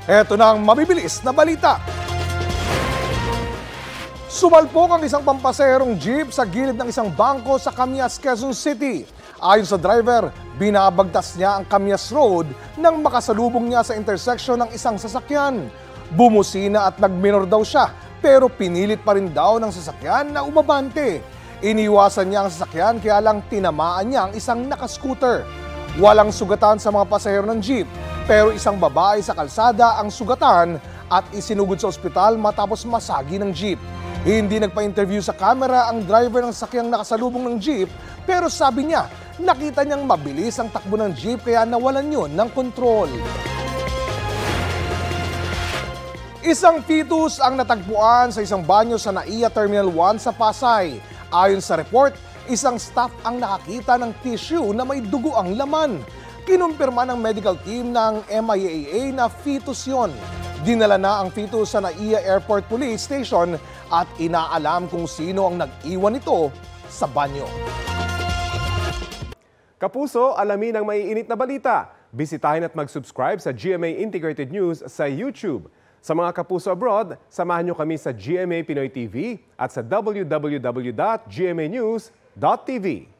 Eto na ang mabibilis na balita. Sumalpok ang isang pampaserong jeep sa gilid ng isang bangko sa Camias, Quezon City. Ayon sa driver, binabagtas niya ang Camias Road nang makasalubong niya sa intersection ng isang sasakyan. Bumusina at nagminor daw siya, pero pinilit pa rin daw ng sasakyan na umabante. Iniwasan niya ang sasakyan kaya lang tinamaan niya ang isang nakascooter. Walang sugatan sa mga pasahero ng jeep, pero isang babae sa kalsada ang sugatan at isinugod sa ospital matapos masagi ng jeep. Hindi nagpa-interview sa camera ang driver ng sakyang nakasalubong ng jeep, pero sabi niya, nakita niyang mabilis ang takbo ng jeep kaya nawalan yun ng kontrol. Isang fetus ang natagpuan sa isang banyo sa NAIA Terminal 1 sa Pasay. Ayon sa report, isang staff ang nakakita ng tissue na may dugo ang laman. Kinumpirma ng medical team ng MIAA na fetus yon. Dinala na ang fetus sa NAIA Airport Police Station at inaalam kung sino ang nag-iwan nito sa banyo. Kapuso, alamin ang maiinit na balita. Bisitahin at mag-subscribe sa GMA Integrated News sa YouTube. Sa mga kapuso abroad, samahan nyo kami sa GMA Pinoy TV at sa www.gmanews.tv.